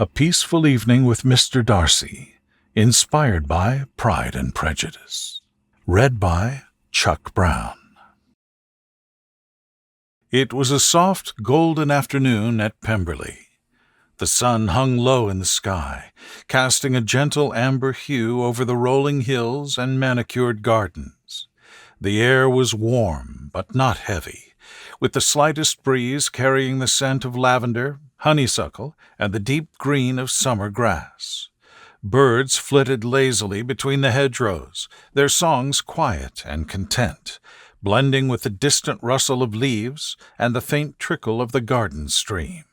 A Peaceful Evening with Mr. Darcy, inspired by Pride and Prejudice. Read by Chuck Brown. It was a soft, golden afternoon at Pemberly. The sun hung low in the sky, casting a gentle amber hue over the rolling hills and manicured gardens. The air was warm, but not heavy, with the slightest breeze carrying the scent of lavender, honeysuckle, and the deep green of summer grass. Birds flitted lazily between the hedgerows, their songs quiet and content, blending with the distant rustle of leaves and the faint trickle of the garden stream.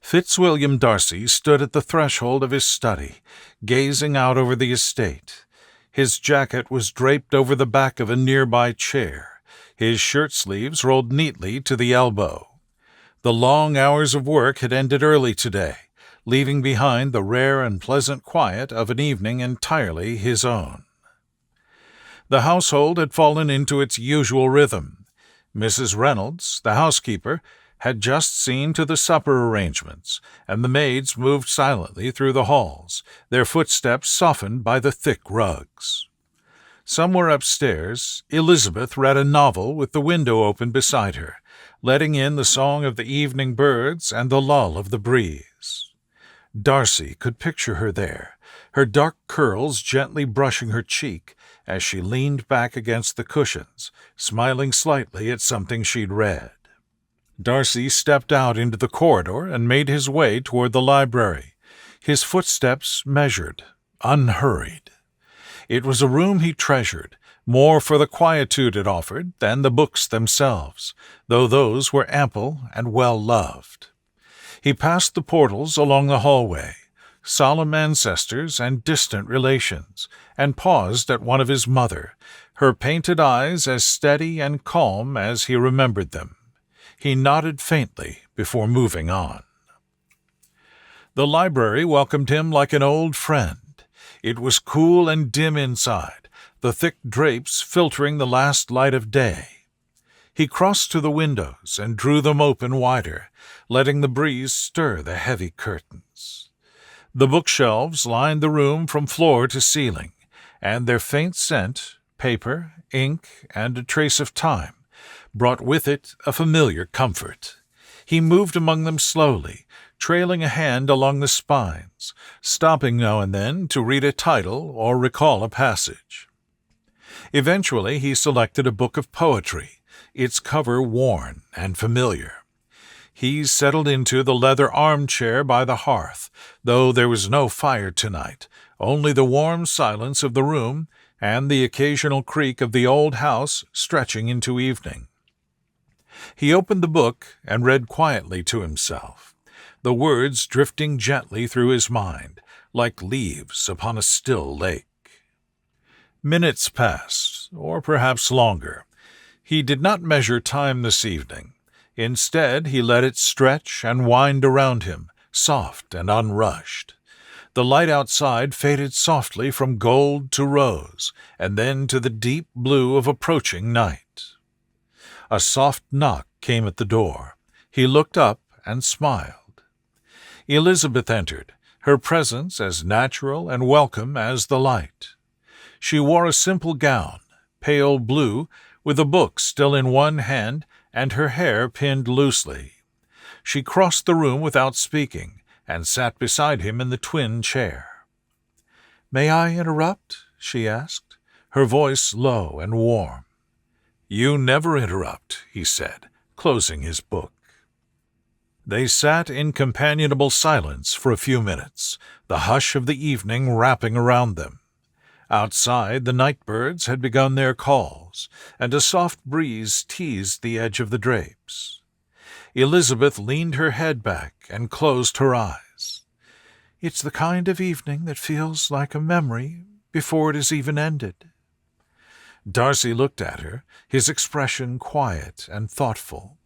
Fitzwilliam Darcy stood at the threshold of his study, gazing out over the estate. His jacket was draped over the back of a nearby chair, his shirt-sleeves rolled neatly to the elbow. The long hours of work had ended early today, leaving behind the rare and pleasant quiet of an evening entirely his own. The household had fallen into its usual rhythm. Mrs. Reynolds, the housekeeper, had just seen to the supper arrangements, and the maids moved silently through the halls, their footsteps softened by the thick rugs. Somewhere upstairs, Elizabeth read a novel with the window open beside her, letting in the song of the evening birds and the lull of the breeze. Darcy could picture her there, her dark curls gently brushing her cheek as she leaned back against the cushions, smiling slightly at something she'd read. Darcy stepped out into the corridor and made his way toward the library, his footsteps measured, unhurried. It was a room he treasured, more for the quietude it offered than the books themselves, though those were ample and well-loved. He passed the portals along the hallway, solemn ancestors and distant relations, and paused at one of his mother, her painted eyes as steady and calm as he remembered them. He nodded faintly before moving on. The library welcomed him like an old friend. It was cool and dim inside, the thick drapes filtering the last light of day. He crossed to the windows and drew them open wider, letting the breeze stir the heavy curtains. The bookshelves lined the room from floor to ceiling, and their faint scent, paper, ink, and a trace of time, brought with it a familiar comfort. He moved among them slowly, trailing a hand along the spines, stopping now and then to read a title or recall a passage. Eventually he selected a book of poetry, its cover worn and familiar. He settled into the leather armchair by the hearth, though there was no fire tonight, only the warm silence of the room and the occasional creak of the old house stretching into evening. He opened the book and read quietly to himself, the words drifting gently through his mind, like leaves upon a still lake. Minutes passed, or perhaps longer. He did not measure time this evening. Instead, he let it stretch and wind around him, soft and unrushed. The light outside faded softly from gold to rose, and then to the deep blue of approaching night. A soft knock came at the door. He looked up and smiled. Elizabeth entered, her presence as natural and welcome as the light. She wore a simple gown, pale blue, with a book still in one hand and her hair pinned loosely. She crossed the room without speaking and sat beside him in the twin chair. "May I interrupt?" she asked, her voice low and warm. "You never interrupt," he said, closing his book. They sat in companionable silence for a few minutes, the hush of the evening wrapping around them. Outside, the night-birds had begun their calls, and a soft breeze teased the edge of the drapes. Elizabeth leaned her head back and closed her eyes. "It's the kind of evening that feels like a memory before it is even ended." Darcy looked at her, his expression quiet and thoughtful.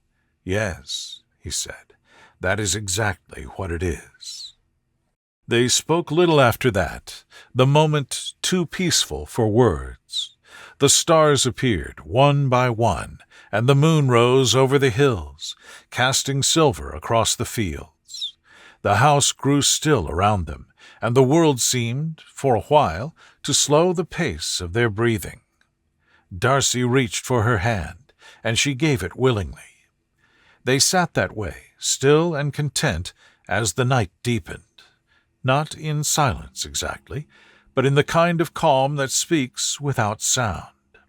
"Yes," he said, "that is exactly what it is." They spoke little after that, the moment too peaceful for words. The stars appeared, one by one, and the moon rose over the hills, casting silver across the fields. The house grew still around them, and the world seemed, for a while, to slow the pace of their breathing. Darcy reached for her hand, and she gave it willingly. They sat that way, still and content, as the night deepened. Not in silence exactly, but in the kind of calm that speaks without sound.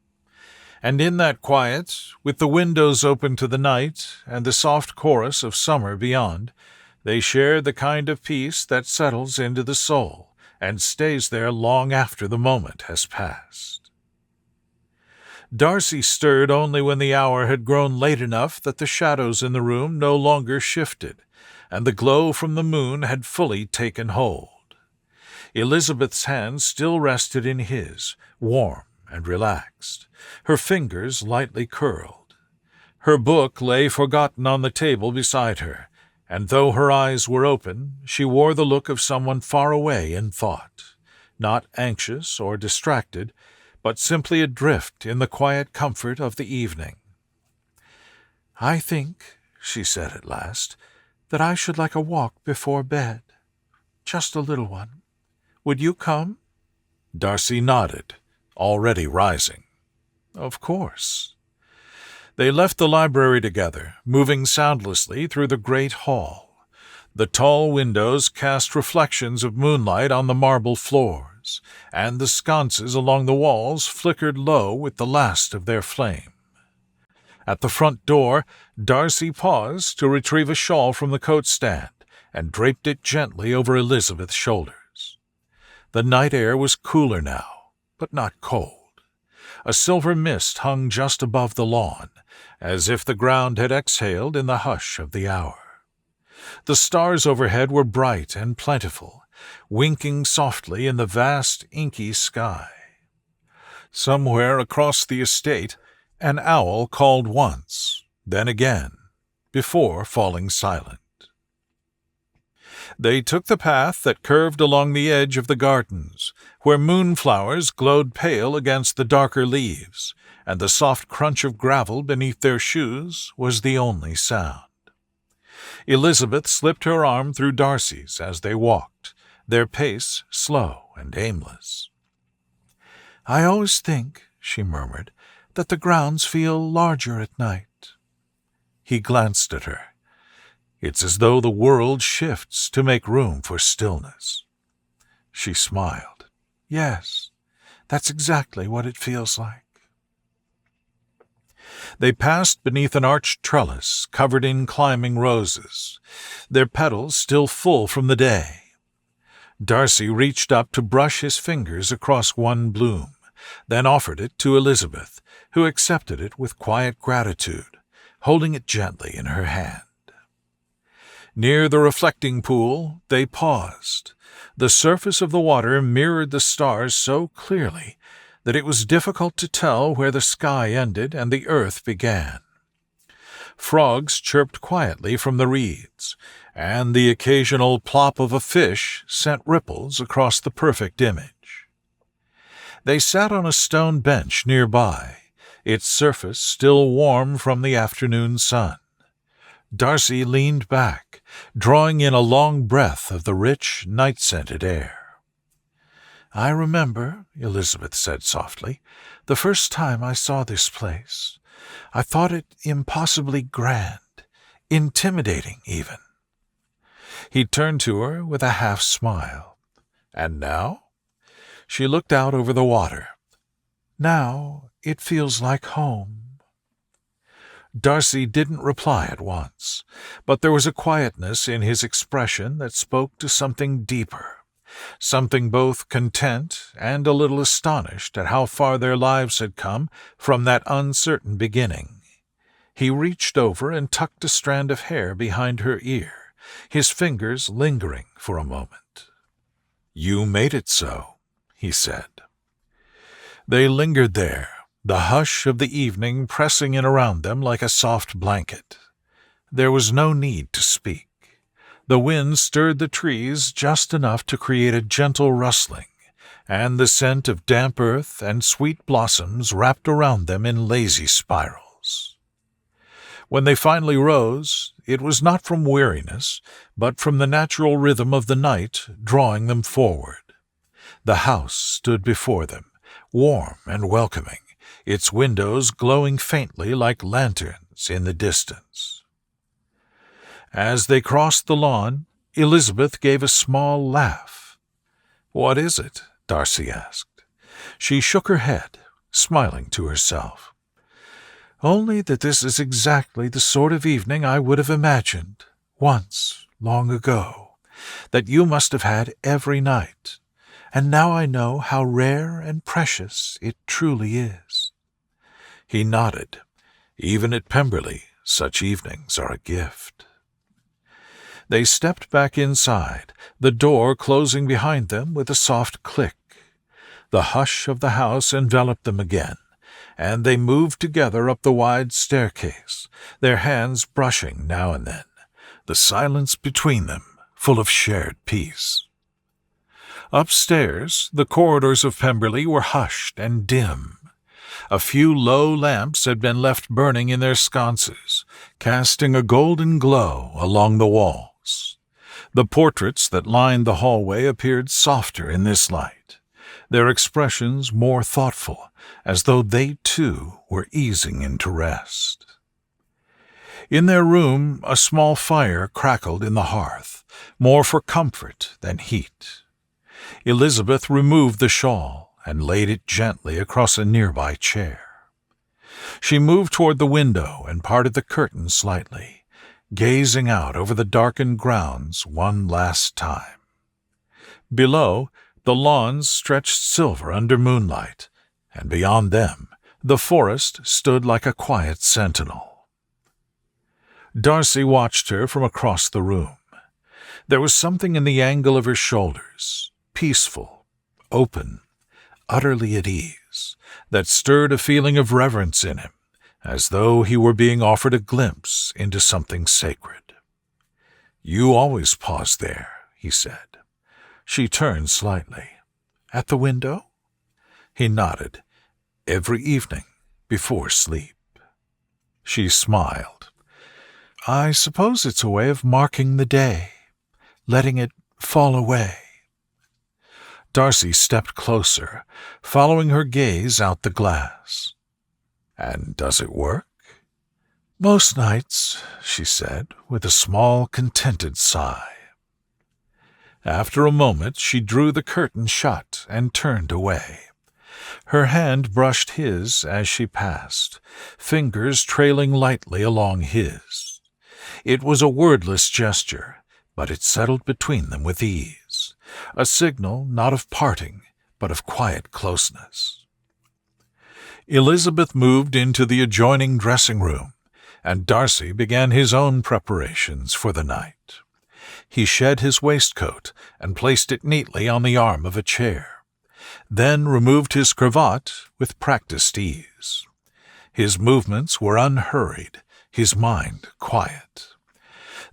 And in that quiet, with the windows open to the night and the soft chorus of summer beyond, they shared the kind of peace that settles into the soul and stays there long after the moment has passed. Darcy stirred only when the hour had grown late enough that the shadows in the room no longer shifted, and the glow from the moon had fully taken hold. Elizabeth's hand still rested in his, warm and relaxed, her fingers lightly curled. Her book lay forgotten on the table beside her, and though her eyes were open, she wore the look of someone far away in thought, not anxious or distracted, but simply adrift in the quiet comfort of the evening. "I think," she said at last, "that I should like a walk before bed. Just a little one. Would you come?" Darcy nodded, already rising. "Of course." They left the library together, moving soundlessly through the great hall. The tall windows cast reflections of moonlight on the marble floors, and the sconces along the walls flickered low with the last of their flame. At the front door, Darcy paused to retrieve a shawl from the coat stand and draped it gently over Elizabeth's shoulders. The night air was cooler now, but not cold. A silver mist hung just above the lawn, as if the ground had exhaled in the hush of the hour. The stars overhead were bright and plentiful, winking softly in the vast inky sky. Somewhere across the estate, an owl called once, then again, before falling silent. They took the path that curved along the edge of the gardens, where moonflowers glowed pale against the darker leaves, and the soft crunch of gravel beneath their shoes was the only sound. Elizabeth slipped her arm through Darcy's as they walked, their pace slow and aimless. "I always think," she murmured, "that the grounds feel larger at night." He glanced at her. "It's as though the world shifts to make room for stillness." She smiled. "Yes, that's exactly what it feels like." They passed beneath an arched trellis covered in climbing roses, their petals still full from the day. Darcy reached up to brush his fingers across one bloom, then offered it to Elizabeth, who accepted it with quiet gratitude, holding it gently in her hand. Near the reflecting pool, they paused. The surface of the water mirrored the stars so clearly that it was difficult to tell where the sky ended and the earth began. Frogs chirped quietly from the reeds, and the occasional plop of a fish sent ripples across the perfect image. They sat on a stone bench nearby, its surface still warm from the afternoon sun. Darcy leaned back, drawing in a long breath of the rich, night-scented air. "I remember," Elizabeth said softly, "the first time I saw this place. I thought it impossibly grand, intimidating even." He turned to her with a half-smile. "And now?" She looked out over the water. "Now it feels like home." Darcy didn't reply at once, but there was a quietness in his expression that spoke to something deeper, something both content and a little astonished at how far their lives had come from that uncertain beginning. He reached over and tucked a strand of hair behind her ear, his fingers lingering for a moment. "You made it so," he said. They lingered there, the hush of the evening pressing in around them like a soft blanket. There was no need to speak. The wind stirred the trees just enough to create a gentle rustling, and the scent of damp earth and sweet blossoms wrapped around them in lazy spirals. When they finally rose, it was not from weariness, but from the natural rhythm of the night drawing them forward. The house stood before them, warm and welcoming, its windows glowing faintly like lanterns in the distance. As they crossed the lawn, Elizabeth gave a small laugh. "What is it?" Darcy asked. She shook her head, smiling to herself. "Only that this is exactly the sort of evening I would have imagined, once, long ago, that you must have had every night, and now I know how rare and precious it truly is." He nodded. Even at Pemberly, such evenings are a gift. They stepped back inside, the door closing behind them with a soft click. The hush of the house enveloped them again, and they moved together up the wide staircase, their hands brushing now and then, the silence between them full of shared peace. Upstairs, the corridors of Pemberley were hushed and dim. A few low lamps had been left burning in their sconces, casting a golden glow along the walls. The portraits that lined the hallway appeared softer in this light, their expressions more thoughtful, as though they too were easing into rest. In their room, a small fire crackled in the hearth, more for comfort than heat. Elizabeth removed the shawl and laid it gently across a nearby chair. She moved toward the window and parted the curtain slightly, gazing out over the darkened grounds one last time. Below, the lawns stretched silver under moonlight, and beyond them, the forest stood like a quiet sentinel. Darcy watched her from across the room. There was something in the angle of her shoulders, peaceful, open, utterly at ease, that stirred a feeling of reverence in him, as though he were being offered a glimpse into something sacred. "You always pause there," he said. She turned slightly. "At the window?" He nodded. "Every evening, before sleep." She smiled. "I suppose it's a way of marking the day, letting it fall away." Darcy stepped closer, following her gaze out the glass. "And does it work?" "Most nights," she said, with a small, contented sigh. After a moment she drew the curtain shut and turned away. Her hand brushed his as she passed, fingers trailing lightly along his. It was a wordless gesture, but it settled between them with ease, a signal not of parting, but of quiet closeness. Elizabeth moved into the adjoining dressing-room, and Darcy began his own preparations for the night. He shed his waistcoat and placed it neatly on the arm of a chair, then removed his cravat with practiced ease. His movements were unhurried, his mind quiet.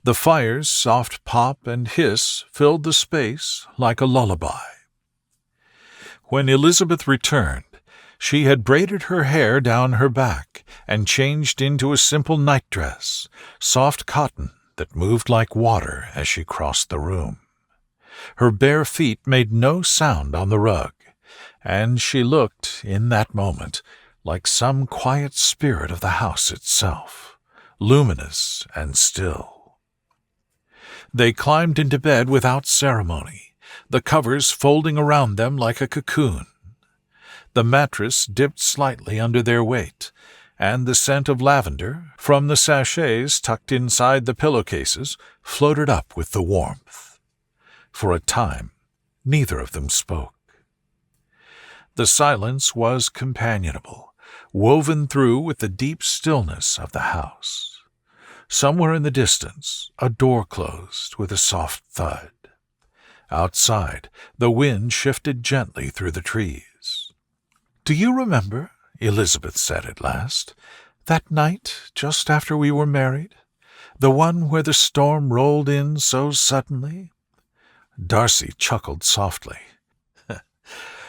The fire's soft pop and hiss filled the space like a lullaby. When Elizabeth returned, she had braided her hair down her back and changed into a simple nightdress, soft cotton that moved like water as she crossed the room. Her bare feet made no sound on the rug, and she looked, in that moment, like some quiet spirit of the house itself, luminous and still. They climbed into bed without ceremony, the covers folding around them like a cocoon. The mattress dipped slightly under their weight, and the scent of lavender from the sachets tucked inside the pillowcases floated up with the warmth. For a time, neither of them spoke. The silence was companionable, woven through with the deep stillness of the house. Somewhere in the distance, a door closed with a soft thud. Outside, the wind shifted gently through the trees. "Do you remember," Elizabeth said at last, "that night just after we were married? The one where the storm rolled in so suddenly?" Darcy chuckled softly.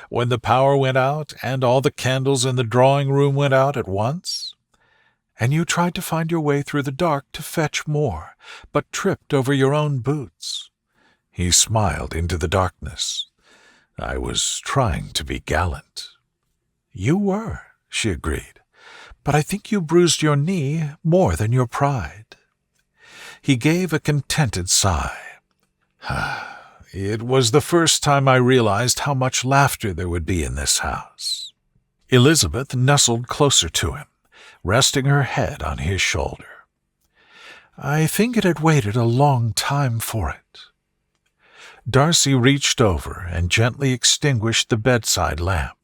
"When the power went out and all the candles in the drawing-room went out at once?" and you tried to find your way through the dark to fetch more, but tripped over your own boots." He smiled into the darkness. "I was trying to be gallant." "You were," she agreed, "but I think you bruised your knee more than your pride." He gave a contented sigh. "It was the first time I realized how much laughter there would be in this house." Elizabeth nestled closer to him, resting her head on his shoulder. "I think it had waited a long time for it." Darcy reached over and gently extinguished the bedside lamp,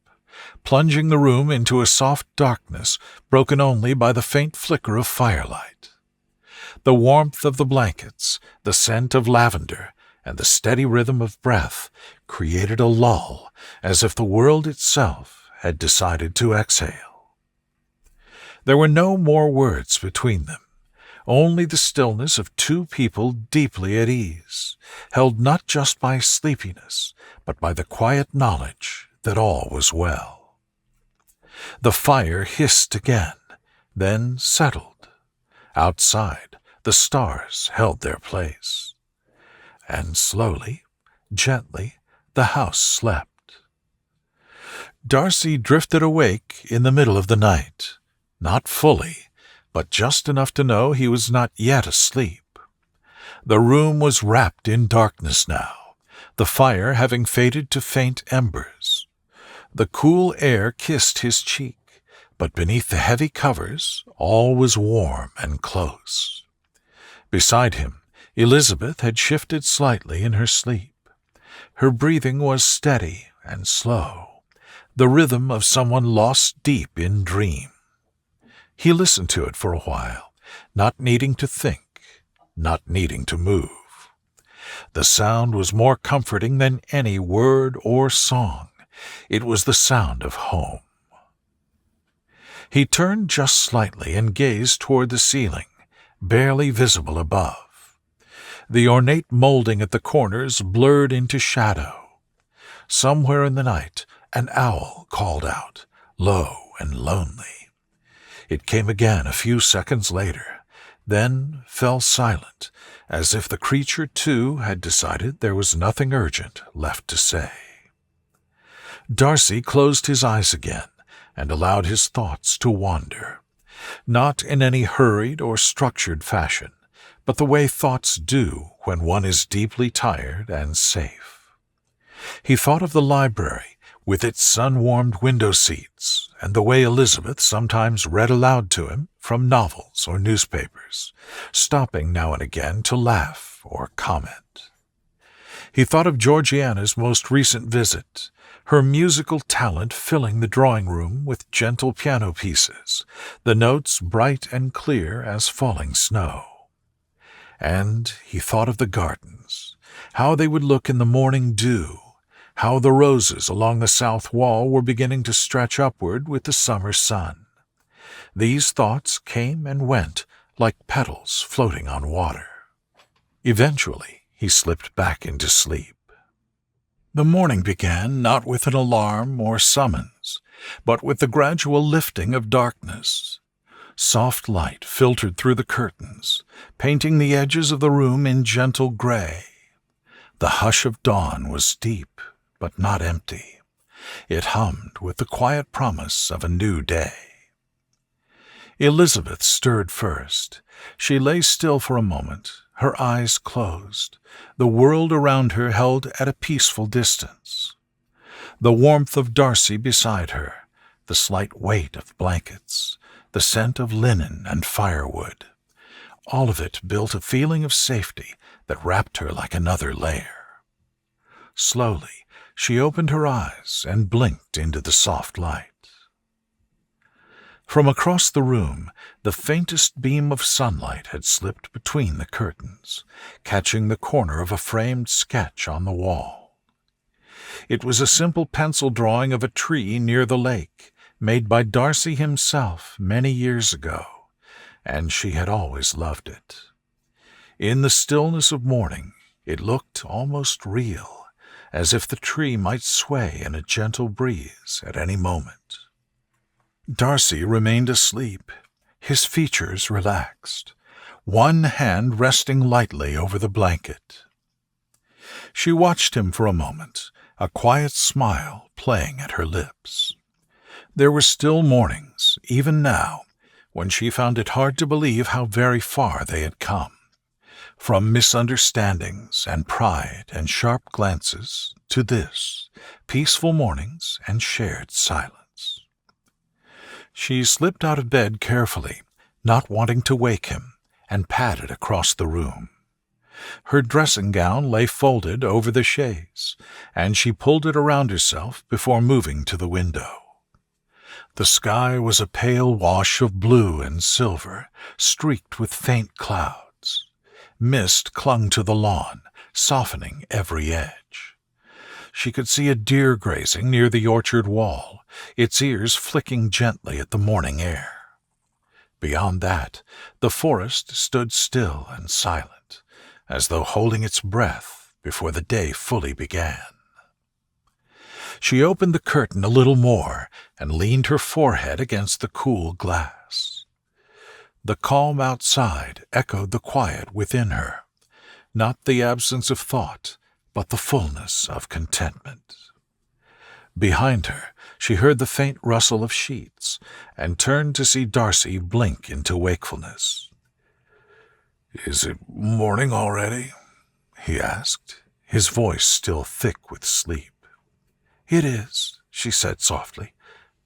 plunging the room into a soft darkness broken only by the faint flicker of firelight. The warmth of the blankets, the scent of lavender, and the steady rhythm of breath created a lull, as if the world itself had decided to exhale. There were no more words between them, only the stillness of two people deeply at ease, held not just by sleepiness, but by the quiet knowledge that all was well. The fire hissed again, then settled. Outside, the stars held their place. And slowly, gently, the house slept. Darcy drifted awake in the middle of the night, not fully, but just enough to know he was not yet asleep. The room was wrapped in darkness now, the fire having faded to faint embers. The cool air kissed his cheek, but beneath the heavy covers all was warm and close. Beside him, Elizabeth had shifted slightly in her sleep. Her breathing was steady and slow, the rhythm of someone lost deep in dream. He listened to it for a while, not needing to think, not needing to move. The sound was more comforting than any word or song. It was the sound of home. He turned just slightly and gazed toward the ceiling, barely visible above. The ornate molding at the corners blurred into shadow. Somewhere in the night, an owl called out, low and lonely. It came again a few seconds later, then fell silent, as if the creature, too, had decided there was nothing urgent left to say. Darcy closed his eyes again and allowed his thoughts to wander, not in any hurried or structured fashion, but the way thoughts do when one is deeply tired and safe. He thought of the library, with its sun-warmed window seats, and the way Elizabeth sometimes read aloud to him from novels or newspapers, stopping now and again to laugh or comment. He thought of Georgiana's most recent visit, her musical talent filling the drawing-room with gentle piano pieces, the notes bright and clear as falling snow. And he thought of the gardens, how they would look in the morning dew, how the roses along the south wall were beginning to stretch upward with the summer sun. These thoughts came and went like petals floating on water. Eventually, he slipped back into sleep. The morning began not with an alarm or summons, but with the gradual lifting of darkness. Soft light filtered through the curtains, painting the edges of the room in gentle gray. The hush of dawn was deep, but not empty. It hummed with the quiet promise of a new day. Elizabeth stirred first. She lay still for a moment, her eyes closed, the world around her held at a peaceful distance. The warmth of Darcy beside her, the slight weight of blankets, the scent of linen and firewood, all of it built a feeling of safety that wrapped her like another layer. Slowly, she opened her eyes and blinked into the soft light. From across the room, the faintest beam of sunlight had slipped between the curtains, catching the corner of a framed sketch on the wall. It was a simple pencil drawing of a tree near the lake, made by Darcy himself many years ago, and she had always loved it. In the stillness of morning, it looked almost real, as if the tree might sway in a gentle breeze at any moment. Darcy remained asleep, His features relaxed, one hand resting lightly over the blanket. She watched him for a moment, a quiet smile playing at her lips. There were still mornings, even now, when she found it hard to believe how very far they had come. From misunderstandings and pride and sharp glances to this, peaceful mornings and shared silence. She slipped out of bed carefully, not wanting to wake him, and padded across the room. Her dressing gown lay folded over the chaise, and she pulled it around herself before moving to the window. The sky was a pale wash of blue and silver, streaked with faint clouds. Mist clung to the lawn, softening every edge. She could see a deer grazing near the orchard wall, its ears flicking gently at the morning air. Beyond that, the forest stood still and silent, as though holding its breath before the day fully began. She opened the curtain a little more and leaned her forehead against the cool glass. The calm outside echoed the quiet within her, not the absence of thought, but the fullness of contentment. Behind her, she heard the faint rustle of sheets and turned to see Darcy blink into wakefulness. "Is it morning already?" he asked, his voice still thick with sleep. "It is," she said softly,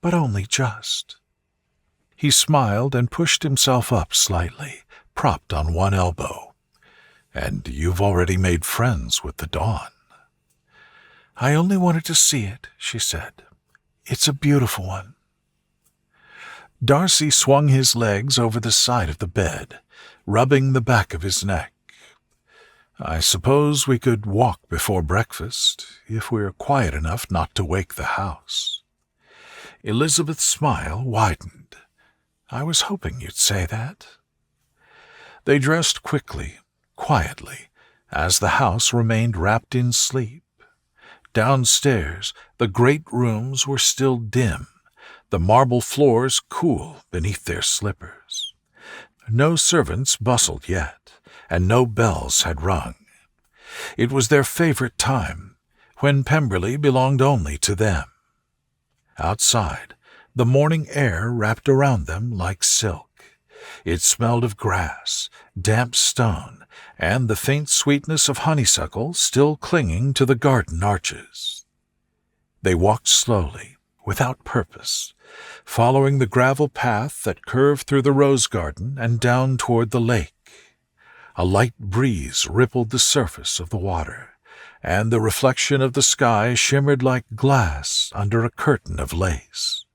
"but only just." He smiled and pushed himself up slightly, propped on one elbow. "And you've already made friends with the dawn." "I only wanted to see it," she said. "It's a beautiful one." Darcy swung his legs over the side of the bed, rubbing the back of his neck. "I suppose we could walk before breakfast, if we're quiet enough not to wake the house." Elizabeth's smile widened. "I was hoping you'd say that." They dressed quickly, quietly, as the house remained wrapped in sleep. Downstairs, the great rooms were still dim, the marble floors cool beneath their slippers. No servants bustled yet, and no bells had rung. It was their favorite time, when Pemberly belonged only to them. Outside, the morning air wrapped around them like silk. It smelled of grass, damp stone, and the faint sweetness of honeysuckle still clinging to the garden arches. They walked slowly, without purpose, following the gravel path that curved through the rose garden and down toward the lake. A light breeze rippled the surface of the water, and the reflection of the sky shimmered like glass under a curtain of lace.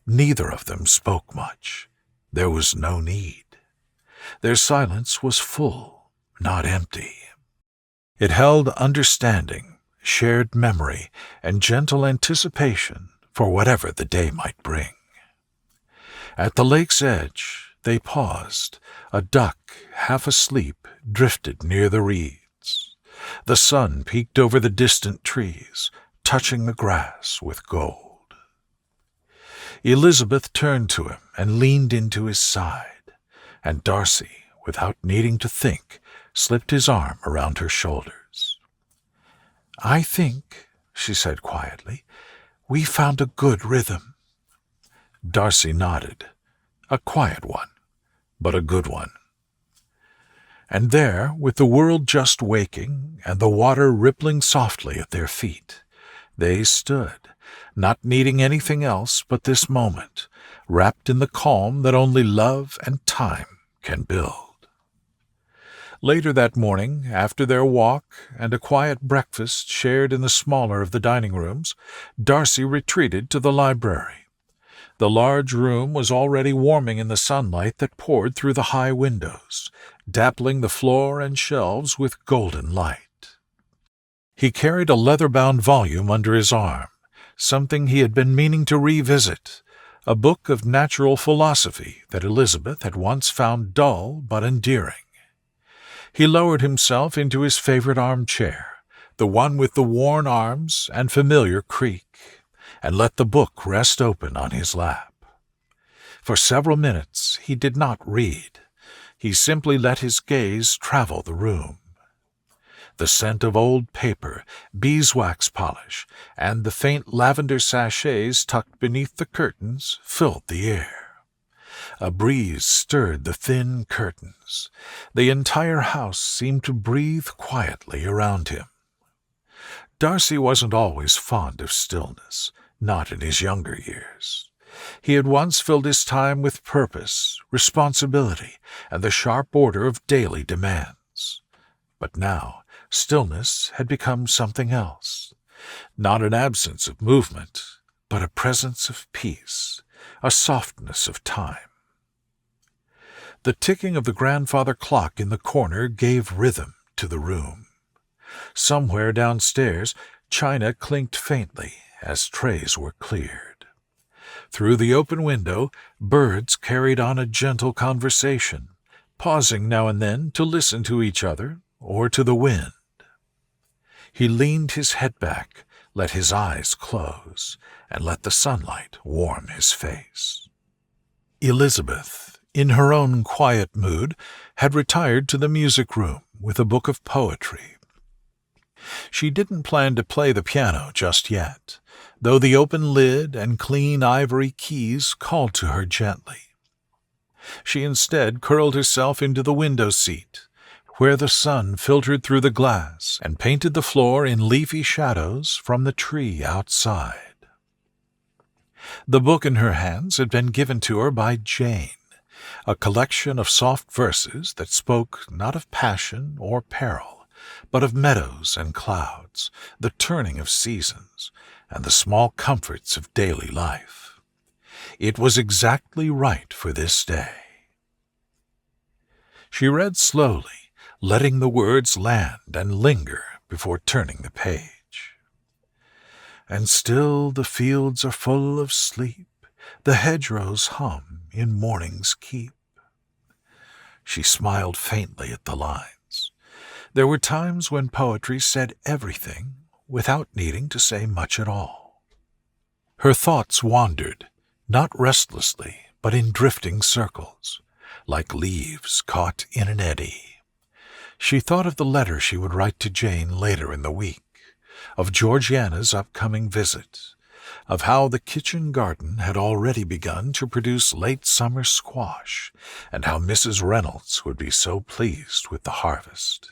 Neither of them spoke much. There was no need. Their silence was full, not empty. It held understanding, shared memory, and gentle anticipation for whatever the day might bring. At the lake's edge, they paused. A duck, half asleep, drifted near the reeds. The sun peeked over the distant trees, touching the grass with gold. Elizabeth turned to him and leaned into his side, and Darcy, without needing to think, slipped his arm around her shoulders. "I think," she said quietly, "we found a good rhythm." Darcy nodded. A quiet one, but a good one. And there, with the world just waking and the water rippling softly at their feet, they stood, not needing anything else but this moment, wrapped in the calm that only love and time can build. Later that morning, after their walk and a quiet breakfast shared in the smaller of the dining rooms, Darcy retreated to the library. The large room was already warming in the sunlight that poured through the high windows, dappling the floor and shelves with golden light. He carried a leather-bound volume under his arm, something he had been meaning to revisit, a book of natural philosophy that Elizabeth had once found dull but endearing. He lowered himself into his favorite armchair, the one with the worn arms and familiar creak, and let the book rest open on his lap. For several minutes he did not read. He simply let his gaze travel the room. The scent of old paper, beeswax polish, and the faint lavender sachets tucked beneath the curtains filled the air. A breeze stirred the thin curtains. The entire house seemed to breathe quietly around him. Darcy wasn't always fond of stillness, not in his younger years. He had once filled his time with purpose, responsibility, and the sharp order of daily demands. But now, stillness had become something else. Not an absence of movement, but a presence of peace, a softness of time. The ticking of the grandfather clock in the corner gave rhythm to the room. Somewhere downstairs, china clinked faintly as trays were cleared. Through the open window, birds carried on a gentle conversation, pausing now and then to listen to each other or to the wind. He leaned his head back, let his eyes close, and let the sunlight warm his face. Elizabeth, in her own quiet mood, had retired to the music room with a book of poetry. She didn't plan to play the piano just yet, though the open lid and clean ivory keys called to her gently. She instead curled herself into the window seat, where the sun filtered through the glass and painted the floor in leafy shadows from the tree outside. The book in her hands had been given to her by Jane, a collection of soft verses that spoke not of passion or peril, but of meadows and clouds, the turning of seasons, and the small comforts of daily life. It was exactly right for this day. She read slowly, letting the words land and linger before turning the page. And still the fields are full of sleep, the hedgerows hum in morning's keep. She smiled faintly at the lines. There were times when poetry said everything without needing to say much at all. Her thoughts wandered, not restlessly, but in drifting circles, like leaves caught in an eddy. She thought of the letter she would write to Jane later in the week, of Georgiana's upcoming visit, of how the kitchen garden had already begun to produce late summer squash, and how Mrs. Reynolds would be so pleased with the harvest.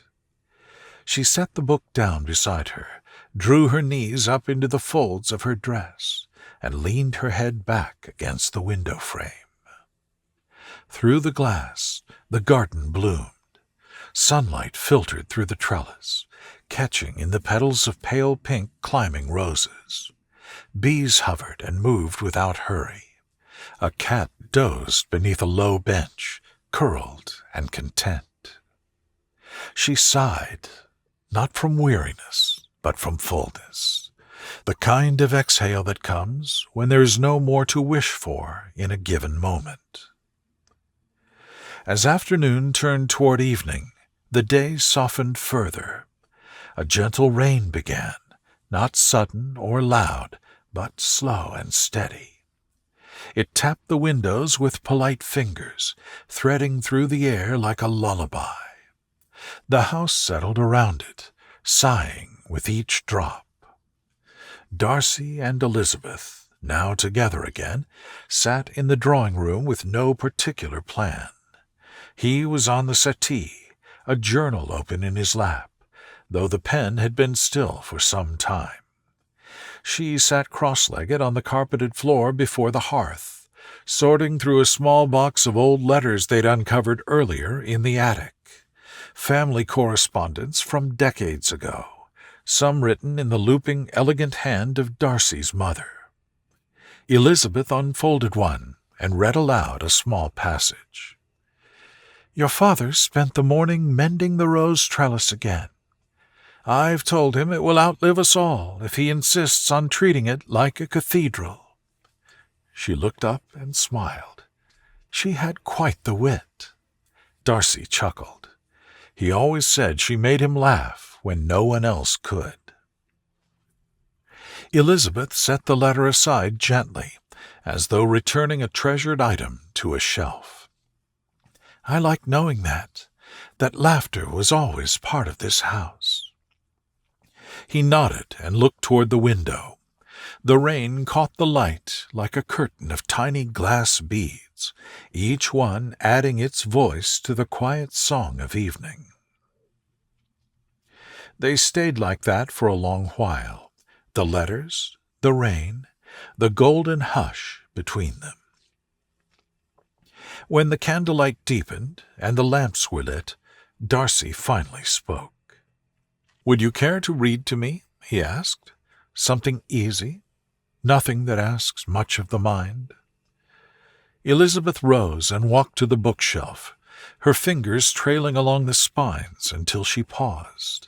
She set the book down beside her, drew her knees up into the folds of her dress, and leaned her head back against the window frame. Through the glass, the garden bloomed. Sunlight filtered through the trellis, catching in the petals of pale pink climbing roses. Bees hovered and moved without hurry. A cat dozed beneath a low bench, curled and content. She sighed, not from weariness, but from fullness, the kind of exhale that comes when there is no more to wish for in a given moment. As afternoon turned toward evening, the day softened further. A gentle rain began, not sudden or loud, but slow and steady. It tapped the windows with polite fingers, threading through the air like a lullaby. The house settled around it, sighing with each drop. Darcy and Elizabeth, now together again, sat in the drawing-room with no particular plan. He was on the settee, a journal open in his lap, though the pen had been still for some time. She sat cross-legged on the carpeted floor before the hearth, sorting through a small box of old letters they'd uncovered earlier in the attic. Family correspondence from decades ago, some written in the looping, elegant hand of Darcy's mother. Elizabeth unfolded one and read aloud a small passage. "Your father spent the morning mending the rose trellis again. I've told him it will outlive us all if he insists on treating it like a cathedral." She looked up and smiled. She had quite the wit. Darcy chuckled. He always said she made him laugh when no one else could. Elizabeth set the letter aside gently, as though returning a treasured item to a shelf. "I like knowing that laughter was always part of this house." He nodded and looked toward the window. The rain caught the light like a curtain of tiny glass beads, each one adding its voice to the quiet song of evening. They stayed like that for a long while, the letters, the rain, the golden hush between them. When the candlelight deepened and the lamps were lit, Darcy finally spoke. "Would you care to read to me?" he asked. "Something easy? Nothing that asks much of the mind?" Elizabeth rose and walked to the bookshelf, her fingers trailing along the spines until she paused.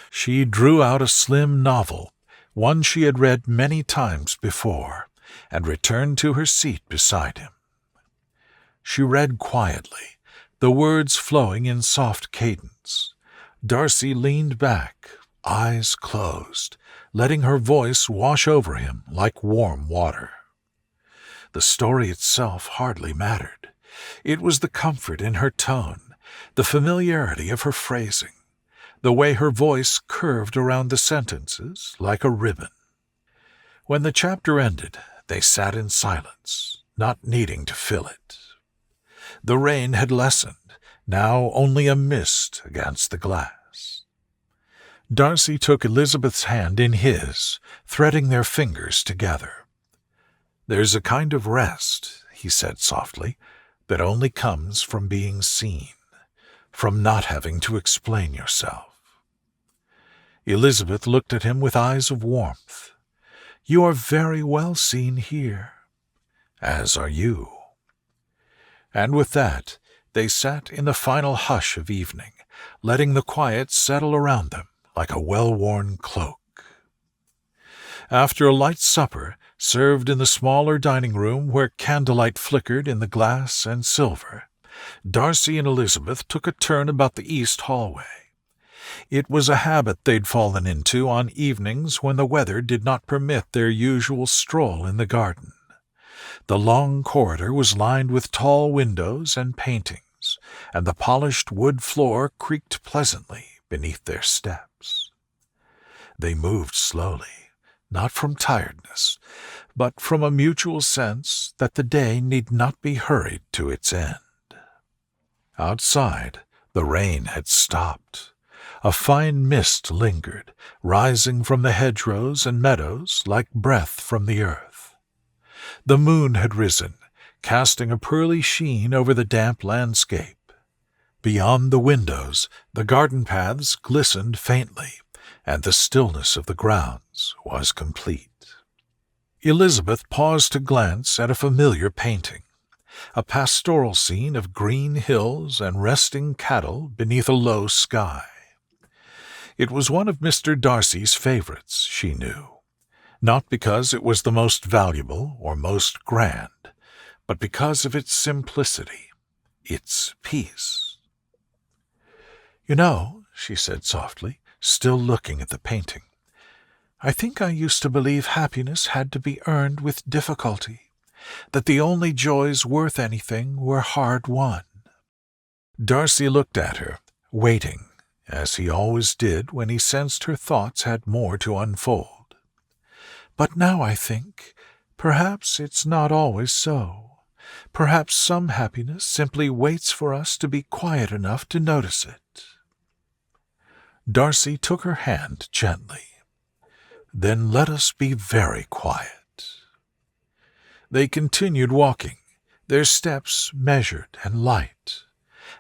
She drew out a slim novel, one she had read many times before, and returned to her seat beside him. She read quietly, the words flowing in soft cadence. Darcy leaned back, eyes closed, letting her voice wash over him like warm water. The story itself hardly mattered. It was the comfort in her tone, the familiarity of her phrasing, the way her voice curved around the sentences like a ribbon. When the chapter ended, they sat in silence, not needing to fill it. The rain had lessened, now only a mist against the glass. Darcy took Elizabeth's hand in his, threading their fingers together. "There's a kind of rest," he said softly, "that only comes from being seen, from not having to explain yourself." Elizabeth looked at him with eyes of warmth. "You are very well seen here." "As are you." And with that, they sat in the final hush of evening, letting the quiet settle around them like a well-worn cloak. After a light supper, served in the smaller dining room where candlelight flickered in the glass and silver, Darcy and Elizabeth took a turn about the east hallway. It was a habit they'd fallen into on evenings when the weather did not permit their usual stroll in the garden. The long corridor was lined with tall windows and paintings, and the polished wood floor creaked pleasantly beneath their steps. They moved slowly, not from tiredness, but from a mutual sense that the day need not be hurried to its end. Outside, the rain had stopped. A fine mist lingered, rising from the hedgerows and meadows like breath from the earth. The moon had risen, casting a pearly sheen over the damp landscape. Beyond the windows, the garden paths glistened faintly, and the stillness of the grounds was complete. Elizabeth paused to glance at a familiar painting, a pastoral scene of green hills and resting cattle beneath a low sky. It was one of Mr. Darcy's favorites, she knew, not because it was the most valuable or most grand, but because of its simplicity, its peace. "You know," she said softly, still looking at the painting, "I think I used to believe happiness had to be earned with difficulty, that the only joys worth anything were hard-won." Darcy looked at her, waiting, as he always did when he sensed her thoughts had more to unfold. "But now I think, perhaps it's not always so. Perhaps some happiness simply waits for us to be quiet enough to notice it." Darcy took her hand gently. "Then let us be very quiet." They continued walking, their steps measured and light.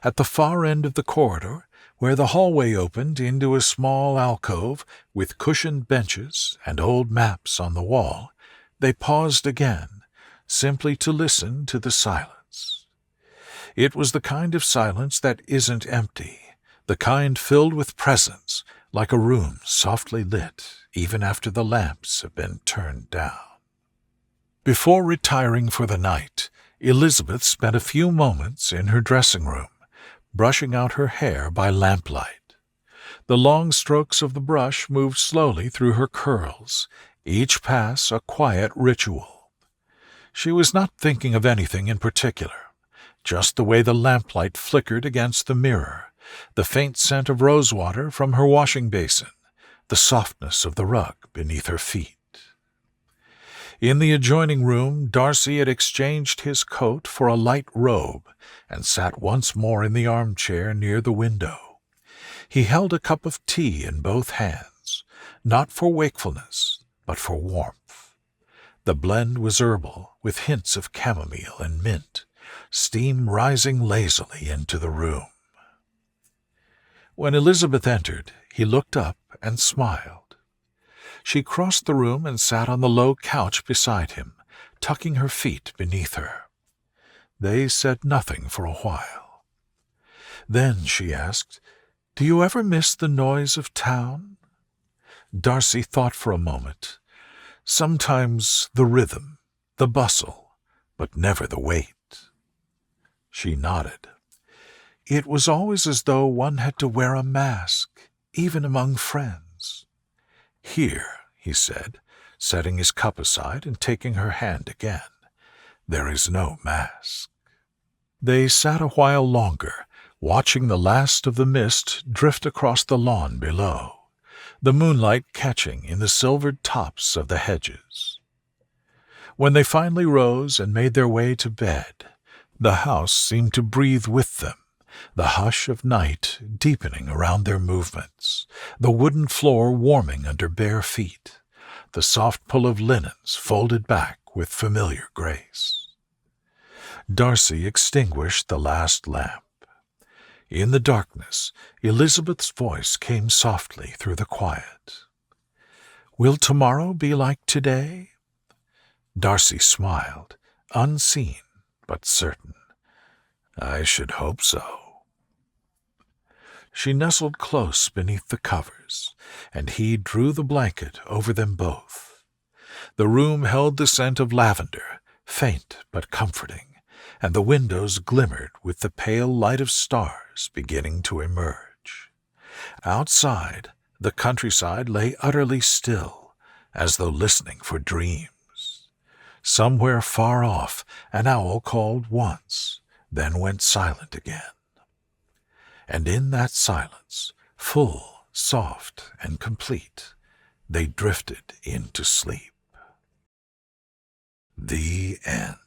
At the far end of the corridor, where the hallway opened into a small alcove with cushioned benches and old maps on the wall, they paused again, simply to listen to the silence. It was the kind of silence that isn't empty, the kind filled with presence, like a room softly lit, even after the lamps have been turned down. Before retiring for the night, Elizabeth spent a few moments in her dressing room, brushing out her hair by lamplight. The long strokes of the brush moved slowly through her curls, each pass a quiet ritual. She was not thinking of anything in particular, just the way the lamplight flickered against the mirror, the faint scent of rosewater from her washing basin, the softness of the rug beneath her feet. In the adjoining room, Darcy had exchanged his coat for a light robe and sat once more in the armchair near the window. He held a cup of tea in both hands, not for wakefulness, but for warmth. The blend was herbal, with hints of chamomile and mint, steam rising lazily into the room. When Elizabeth entered, he looked up and smiled. She crossed the room and sat on the low couch beside him, tucking her feet beneath her. They said nothing for a while. Then she asked, "Do you ever miss the noise of town?" Darcy thought for a moment. Sometimes the rhythm, the bustle, but never the weight. She nodded. It was always as though one had to wear a mask, even among friends. "Here," he said, setting his cup aside and taking her hand again, "there is no mask." They sat a while longer, watching the last of the mist drift across the lawn below, the moonlight catching in the silvered tops of the hedges. When they finally rose and made their way to bed, the house seemed to breathe with them, the hush of night deepening around their movements, the wooden floor warming under bare feet, the soft pull of linens folded back with familiar grace. Darcy extinguished the last lamp. In the darkness, Elizabeth's voice came softly through the quiet. "Will tomorrow be like today?" Darcy smiled, unseen but certain. "I should hope so." She nestled close beneath the covers, and he drew the blanket over them both. The room held the scent of lavender, faint but comforting, and the windows glimmered with the pale light of stars beginning to emerge. Outside, the countryside lay utterly still, as though listening for dreams. Somewhere far off, an owl called once, then went silent again. And in that silence, full, soft, and complete, they drifted into sleep. The end.